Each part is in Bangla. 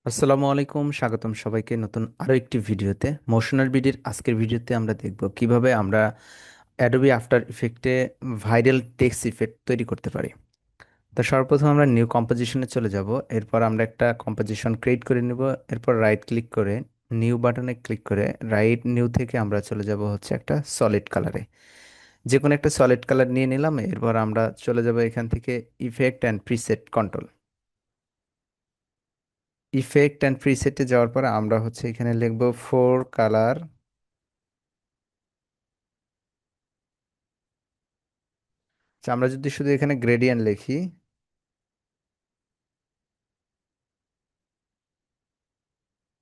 আসসালামু আলাইকুম, স্বাগতম সবাইকে নতুন আরো একটি ভিডিওতে। মোশনাল বিডির আজকের ভিডিওতে আমরা দেখব কিভাবে আমরা অ্যাডোবি আফটার ইফেক্টে ভাইরাল টেক্সট ইফেক্ট তৈরি করতে পারি। তো সর্বপ্রথম আমরা নিউ কম্পোজিশনে চলে যাব। এরপর আমরা একটা কম্পোজিশন ক্রিয়েট করে নেব। এরপর রাইট ক্লিক করে নিউ বাটনে ক্লিক করে রাইট নিউ থেকে আমরা চলে যাব হচ্ছে একটা সলিড কালারে। যে কোনো একটা সলিড কালার নিয়ে নিলাম। এরপর আমরা চলে যাব এখান থেকে effect and preset control. Effect and প্রিসেটে যাওয়ার পর আমরা হচ্ছে এখানে লিখব ফোর কালার। আমরা যদি শুধু এখানে গ্রেডিয়েন্ট লিখি,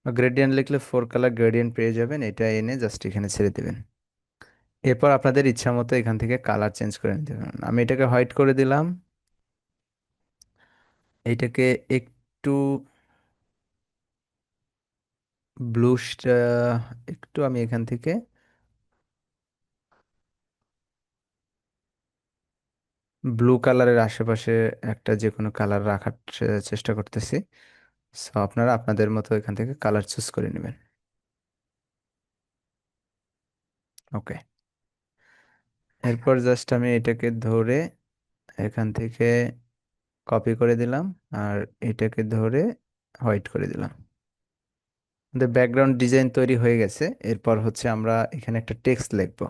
গ্রেডিয়েন্ট লিখলে ফোর কালার গ্রেডিয়েন্ট পেয়ে যাবেন। এটা এনে জাস্ট এখানে ছেড়ে দেবেন। এরপর আপনাদের ইচ্ছা মতো এখান থেকে কালার চেঞ্জ করে নিতে পারেন। আমি এটাকে হোয়াইট করে দিলাম। এইটাকে একটু ব্লু, একটু আমি এখান থেকে ব্লু কালারের আশেপাশে একটা যে কোনো কালার রাখার চেষ্টা করতেছি। সো আপনারা আপনাদের মতো এখান থেকে কালার চুজ করে নেবেন। ওকে। এরপর জাস্ট আমি এটাকে ধরে এখান থেকে কপি করে দিলাম, আর এটাকে ধরে হোয়াইট করে দিলাম। আমাদের ব্যাকগ্রাউন্ড ডিজাইন তৈরি হয়ে গেছে। এরপর হচ্ছে আমরা এখানে একটা টেক্সট লিখব।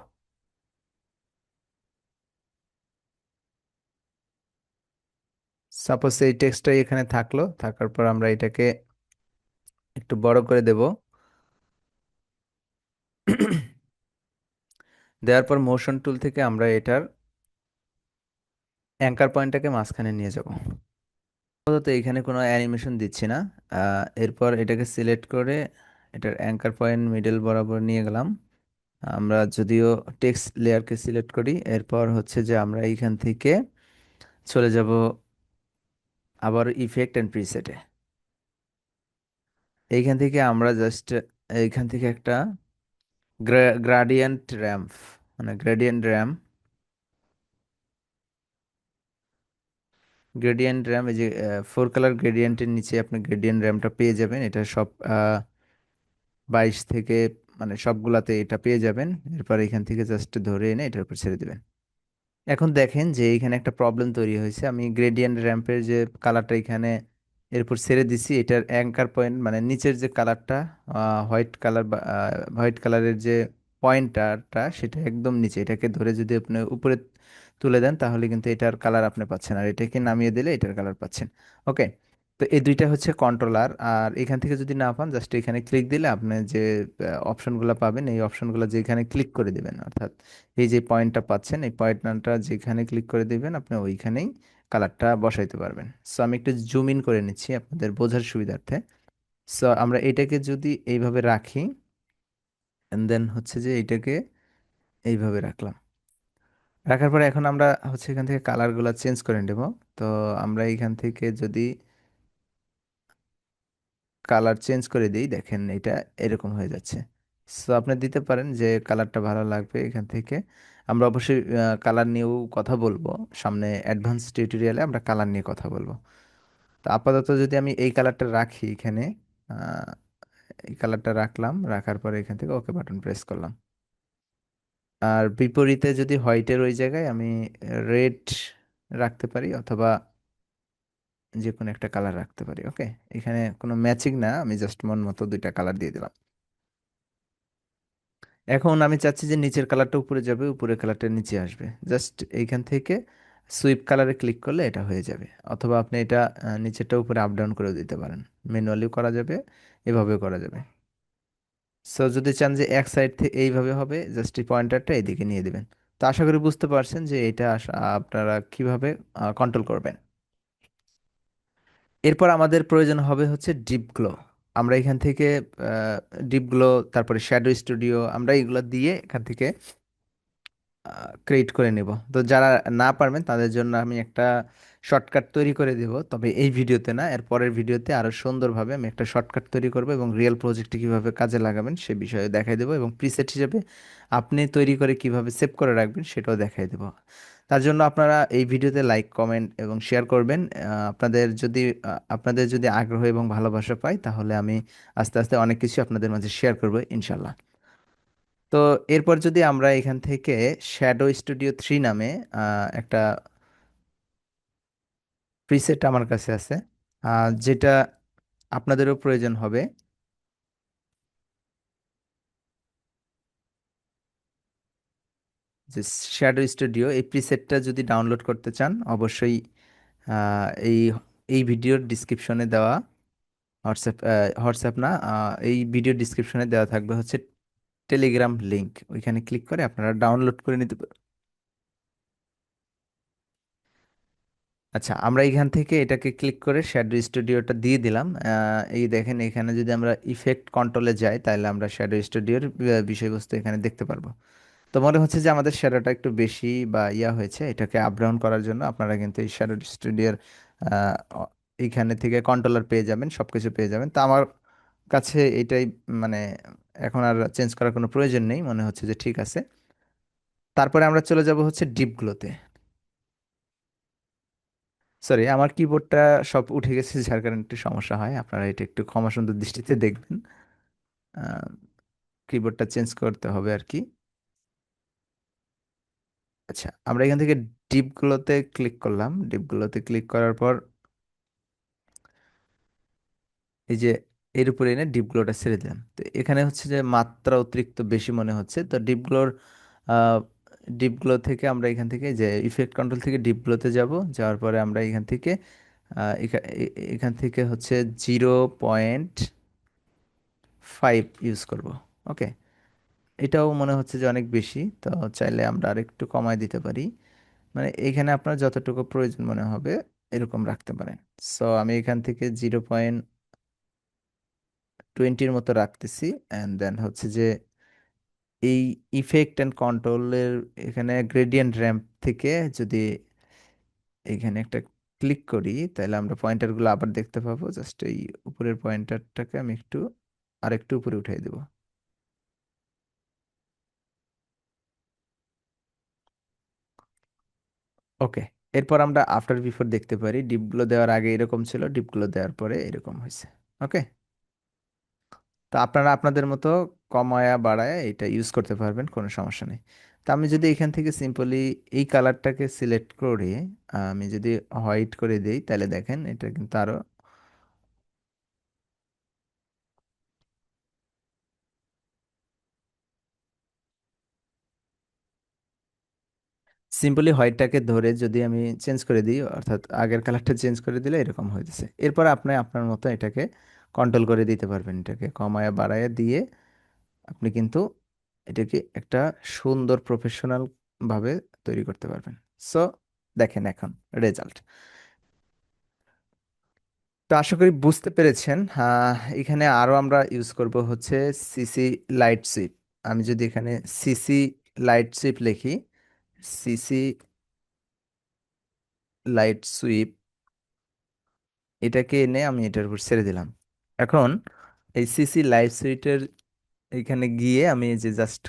সাপোজ এই টেক্সটটাই এখানে থাকলো, থাকার পর আমরা এটাকে একটু বড় করে দেব। দেওয়ার পর মোশন টুল থেকে আমরা এটার অ্যাঙ্কার পয়েন্টটাকে মাঝখানে নিয়ে যাব। আপাতত এখানে কোনো অ্যানিমেশন দিচ্ছি না। এরপর এটাকে সিলেক্ট করে এটার অ্যাঙ্কার পয়েন্ট মিডল বরাবর নিয়ে গেলাম। আমরা যদিও টেক্সট লেয়ারকে সিলেক্ট করি, এরপর হচ্ছে যে আমরা এইখান থেকে চলে যাব আবার ইফেক্ট অ্যান্ড প্রিসেটে। এইখান থেকে আমরা জাস্ট এইখান থেকে একটা গ্রাডিয়েন্ট র্যাম্প, মানে গ্রেডিয়েন্ট র্যাম, এই যে ফোর কালার গ্রেডিয়েন্টের নিচে আপনি গ্রেডিয়েন্ট র্যামটা পেয়ে যাবেন। এটা সব 22 থেকে, মানে সবগুলাতে এটা পেয়ে যাবেন। এরপর এখান থেকে জাস্ট ধরে এনে এটার উপর ছেড়ে দেবেন। এখন দেখেন যে এখানে একটা প্রবলেম তৈরি হয়েছে। আমি গ্রেডিয়েন্ট র্যাম্পের যে কালারটা এখানে এরপর ছেড়ে দিছি, এটার অ্যাঙ্কার পয়েন্ট মানে নিচের যে কালারটা হোয়াইট কালার বা হোয়াইট কালারের যে পয়েন্টারটা সেটা একদম নিচে। এটাকে ধরে যদি আপনি উপরে তুলে দেন তাহলে কিন্তু এটার কালার আপনি পাচ্ছেন, আর এটাকে নামিয়ে দিলে এটার কালার পাচ্ছেন। ওকে। তো এই দুইটা হচ্ছে কন্ট্রোলার। আর এখান থেকে যদি না পান জাস্ট এখানে ক্লিক দিলে আপনি যে অপশনগুলো পাবেন, এই অপশনগুলো যেখানে ক্লিক করে দিবেন, অর্থাৎ এই যে পয়েন্টটা পাচ্ছেন এই পয়েন্টটা যেখানে ক্লিক করে দিবেন আপনি ওইখানেই কালারটা বসাইতে পারবেন। সো আমি একটু জুম ইন করে নিচ্ছি আপনাদের বোঝার সুবিধার্থে। সো আমরা এটাকে যদি এইভাবে রাখি, এন্ড দেন হচ্ছে যে এটাকে এইভাবে রাখলাম। রাখার পরে এখন আমরা হচ্ছে এখান থেকে কালারগুলো চেঞ্জ করে নেব। তো আমরা এখান থেকে যদি কালার চেঞ্জ করে দিই, দেখেন এটা এরকম হয়ে যাচ্ছে। সো আপনি দিতে পারেন যে কালারটা ভালো লাগবে এখান থেকে। আমরা অবশ্যই কালার নিয়েও কথা বলবো সামনে, অ্যাডভান্স টিউটোরিয়ালে আমরা কালার নিয়ে কথা বলবো। তো আপাতত যদি আমি এই কালারটা রাখি এখানে, আহ, এই কালারটা রাখলাম, রাখার পরে এখান থেকে ওকে বাটন প্রেস করলাম। আর বিপরীতে যদি হোয়াইটের ওই জায়গায় আমি রেড রাখতে পারি, অথবা যে কোনো একটা কালার রাখতে পারি। ওকে। এখানে কোনো ম্যাচিং না, আমি জাস্ট মন মতো দুইটা কালার দিয়ে দিলাম। এখন আমি চাচ্ছি যে নিচের কালারটা উপরে যাবে, উপরের কালারটা নিচে আসবে। জাস্ট এইখান থেকে সুইপ কালারে ক্লিক করলে এটা হয়ে যাবে। অথবা আপনি এটা নিচেরটা উপরে আপ ডাউন করেও দিতে পারেন। ম্যানুয়ালিও করা যাবে, এভাবেও করা যাবে। সো যদি চান যে এক সাইড থেকে এইভাবে হবে, জাস্ট এই পয়েন্টারটা এদিকে নিয়ে দিবেন। তো আশা করি বুঝতে পারছেন যে এটা আপনারা কিভাবে কন্ট্রোল করবেন। এরপর আমাদের প্রয়োজন হবে হচ্ছে ডিপ গ্লো। আমরা এখান থেকে ডিপ গ্লো, তারপরে শ্যাডো স্টুডিও, আমরা এগুলো দিয়ে এখান থেকে ক্রিয়েট করে নেব। তো যারা না পারবেন তাদের জন্য আমি একটা শর্টকাট তৈরি করে দেব, তবে এই ভিডিওতে না, এর পরের ভিডিওতে আরো সুন্দরভাবে আমি একটা শর্টকাট তৈরি করব এবং রিয়েল প্রজেক্টে কিভাবে কাজে লাগাবেন সে বিষয়ে দেখাই দেবো, এবং প্রিসেট হিসেবে আপনি তৈরি করে কিভাবে সেভ করে রাখবেন সেটাও দেখাই দেবো। তার জন্য আপনারা এই ভিডিওতে লাইক কমেন্ট এবং শেয়ার করবেন। আপনাদের যদি আগ্রহ এবং ভালোবাসা পাই তাহলে আমি আস্তে আস্তে অনেক কিছু আপনাদের মাঝে শেয়ার করব ইনশাল্লাহ। তো এরপর যদি আমরা এখান থেকে শ্যাডো স্টুডিও 3 নামে একটা প্রিসেট আমার কাছে আছে, যেটা আপনাদেরও প্রয়োজন হবে। যে শ্যাডো স্টুডিও এই প্রিসেটটা যদি ডাউনলোড করতে চান অবশ্যই এই এই ভিডিওর ডিসক্রিপশনে দেওয়া হোয়াটসঅ্যাপ হোয়াটসঅ্যাপ না, এই ভিডিও ডিসক্রিপশনে দেওয়া থাকবে হচ্ছে টেলিগ্রাম লিংক, ওইখানে ক্লিক করে আপনারা ডাউনলোড করে নিতে পারেন। আচ্ছা, আমরা এখান থেকে এটাকে ক্লিক করে শ্যাডো স্টুডিওটা দিয়ে দিলাম। এই দেখেন এখানে যদি আমরা ইফেক্ট কন্ট্রোলে যাই তাহলে আমরা শ্যাডো স্টুডিওর বিষয়বস্তু এখানে দেখতে পারবো। তো মনে হচ্ছে যে আমাদের শ্যাডোটা একটু বেশি বা ইয়া হয়েছে, এটাকে আপ ডাউন করার জন্য আপনারা কিন্তু এই শ্যাডো স্টুডিওর এইখানে থেকে কন্ট্রোলার পেয়ে যাবেন, সবকিছু পেয়ে যাবেন। তো আমার কাছে এটাই, মানে এখন আর চেঞ্জ করার কোনো প্রয়োজন নেই, মনে হচ্ছে যে ঠিক আছে। তারপরে আমরা চলে যাব হচ্ছে ডিপগুলোতে। সরি, আমার কিবোর্ডটা সব উঠে গেছে যার কারণে একটু সমস্যা হয়, আপনারা এটা একটু ক্ষমা সুন্দর দৃষ্টিতে দেখবেন। কিবোর্ডটা চেঞ্জ করতে হবে আর কি। আচ্ছা, আমরা এখান থেকে ডিপগুলোতে ক্লিক করলাম। ডিপগুলোতে ক্লিক করার পর এই যে এর উপরে এনে ডিপগুলোটা ছেড়ে দিলাম। তো এখানে হচ্ছে যে মাত্রা অতিরিক্ত বেশি মনে হচ্ছে, তো আহ, ডিপগুলো থেকে আমরা এখান থেকে যে ইফেক্ট কন্ট্রোল থেকে ডিপগুলোতে যাব। যাওয়ার পরে আমরা এখান থেকে এখান থেকে হচ্ছে 0.5 ইউজ করব। ওকে, এটাও মনে হচ্ছে যে অনেক বেশি, তো চাইলে আমরা আরেকটু কমায় দিতে পারি। মানে এখানে আপনার যতটুকু প্রয়োজন মনে হবে এরকম রাখতে পারেন। সো আমি এখান থেকে 0.20-র মতো রাখতেছি। অ্যান্ড দেন হচ্ছে যে এই ইফেক্ট অ্যান্ড কন্ট্রোলের এখানে গ্রেডিয়েন্ট র্যাম্প থেকে যদি এখানে একটা ক্লিক করি তাহলে আমরা পয়েন্টারগুলো আবার দেখতে পাবো। জাস্ট এই উপরের পয়েন্টারটাকে আমি আরেকটু উপরে উঠিয়ে দেবো। ওকে, এরপর আমরা আফটার বিফোর দেখতে পারি। ডিপগুলো দেওয়ার আগে এরকম ছিল, ডিপগুলো দেওয়ার পরে এরকম হয়েছে। ওকে, তো আপনারা আপনাদের মতো কমায়া বাড়ায়া এটা ইউজ করতে পারবেন, কোনো সমস্যা নেই। তো আমি যদি এখান থেকে সিম্পলি এই কালারটাকে সিলেক্ট করে আমি যদি হোয়াইট করে দিই তাহলে দেখেন এটা কিন্তু আরো সিম্পলি হোয়াইটটাকে ধরে যদি আমি চেঞ্জ করে দিই, অর্থাৎ আগের কালারটা চেঞ্জ করে দিলে এরকম হয়েছে। এরপর আপনি আপনার মতো এটাকে কন্ট্রোল করে দিতে পারবেন, এটাকে কমায়া বাড়ায়া দিয়ে আপনি কিন্তু এটাকে একটা সুন্দর প্রফেশনাল ভাবে তৈরি করতে পারবেন। সো দেখেন এখন রেজাল্ট। তো আশা করি বুঝতে পেরেছেন। এখানে আরো আমরা ইউজ করব হচ্ছে সিসি লাইট সুইপ। আমি যদি এখানে সিসি লাইট সুইপ লিখি, সিসি লাইট সুইপ, এটাকে এনে আমি এটার উপর ছেড়ে দিলাম। এখন এই সিসি লাইট সুইটের এখানে গিয়ে আমি এই যে জাস্ট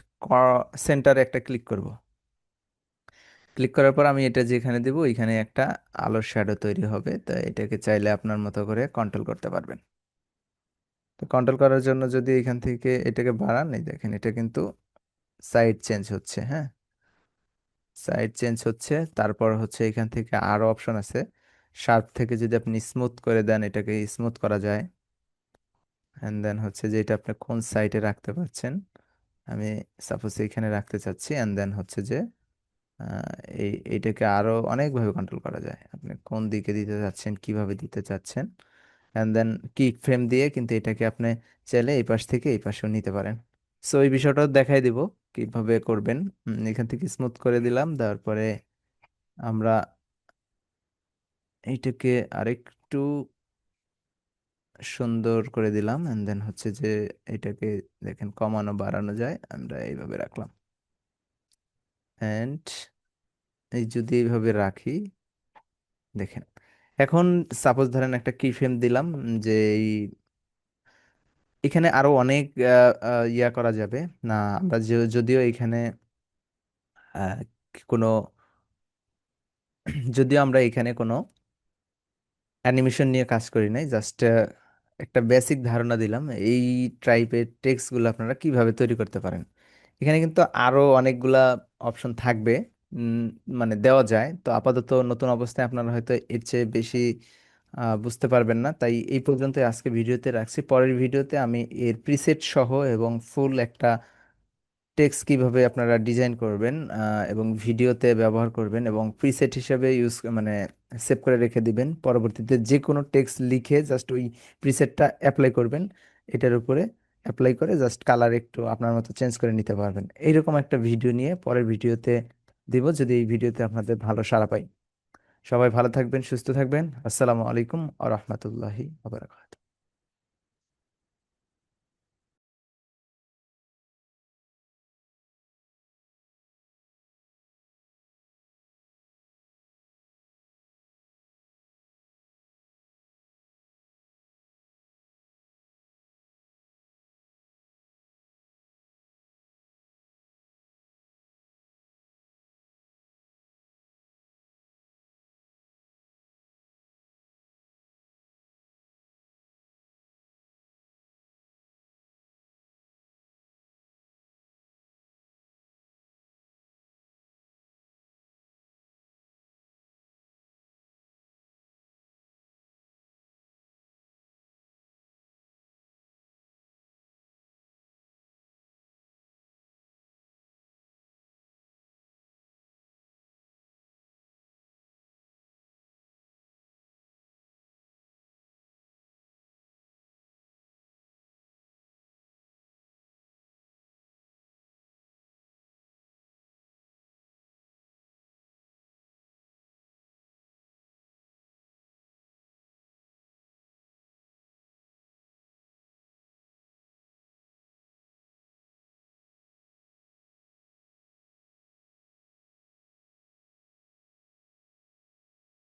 সেন্টারে একটা ক্লিক করব। ক্লিক করার পর আমি এটা যেখানে দেবো এখানে একটা আলোর শ্যাডো তৈরি হবে, তো এটাকে চাইলে আপনার মতো করে কন্ট্রোল করতে পারবেন। তো কন্ট্রোল করার জন্য যদি এখান থেকে এটাকে বাড়ান, এই দেখেন এটা কিন্তু সাইড চেঞ্জ হচ্ছে। হ্যাঁ, সাইড চেঞ্জ হচ্ছে। তারপর হচ্ছে এখান থেকে আরো অপশন আছে। শার্প থেকে যদি আপনি স্মুথ করে দেন এটাকে স্মুথ করা যায়। এন্ড দেন হচ্ছে যে এটা আপনি কোন সাইডে রাখতে পারছেন, আমি সাপোজ এখানে রাখতে চাচ্ছি। এন্ড দেন হচ্ছে যে আহ, এইটাকে আরো অনেকভাবে কন্ট্রোল করা যায়, আপনি কোন দিকে দিতে চাচ্ছেন কিভাবে দিতে চাচ্ছেন। এন্ড দেন কি ফ্রেম দিয়ে কিন্তু এটাকে আপনি চাইলে এই পাশ থেকে এই পাশেও নিতে পারেন। সো এই বিষয়টাও দেখাই দিব কিভাবে করবেন। এখান থেকে স্মুথ করে দিলাম, তারপরে আমরা এইটাকে আরেকটু সুন্দর করে দিলাম। এন্ড দেন হচ্ছে যে এটাকে দেখেন কমানো বাড়ানো যায়, আমরা এইভাবে রাখলাম। এন্ড এই যদি এইভাবে রাখি দেখেন, এখন সাপোজ ধরেন একটা কি ফ্রেম দিলাম, যে এখানে আরো অনেক ইয়া করা যাবে না। আমরা যদিও এখানে আহ, কোনো যদিও আমরা এখানে কোনো অ্যানিমেশন নিয়ে কাজ করি নাই, জাস্ট একটা বেসিক ধারণা দিলাম এই টাইপের টেক্সটগুলো আপনারা কিভাবে তৈরি করতে পারেন। এখানে কিন্তু আরো অনেকগুলা অপশন থাকবে, উম, মানে দেওয়া যায়। তো আপাতত নতুন অবস্থায় আপনারা হয়তো এর চেয়ে বেশি বুঝতে পারবেন না, তাই এই পর্যন্ত আজকে ভিডিওতে রাখছি। পরের ভিডিওতে আমি এর প্রিসেট সহ এবং ফুল একটা টেক্সট কিভাবে আপনারা ডিজাইন করবেন এবং ভিডিওতে ব্যবহার করবেন এবং প্রিসেট হিসেবে ইউজ মানে সেভ করে রেখে দিবেন, পরবর্তীতে যে কোনো টেক্সট লিখে জাস্ট ওই প্রিসেটটা অ্যাপ্লাই করবেন, এটার উপরে অ্যাপ্লাই করে জাস্ট কালার একটু আপনার মতো চেঞ্জ করে নিতে পারবেন। এইরকম একটা ভিডিও নিয়ে পরের ভিডিওতে দিব, যদি এই ভিডিওতে আপনাদের ভালো সাড়া পাই। সবাই ভালো থাকবেন, সুস্থ থাকবেন। আসসালামু আলাইকুম আ রহমতুল্লাহি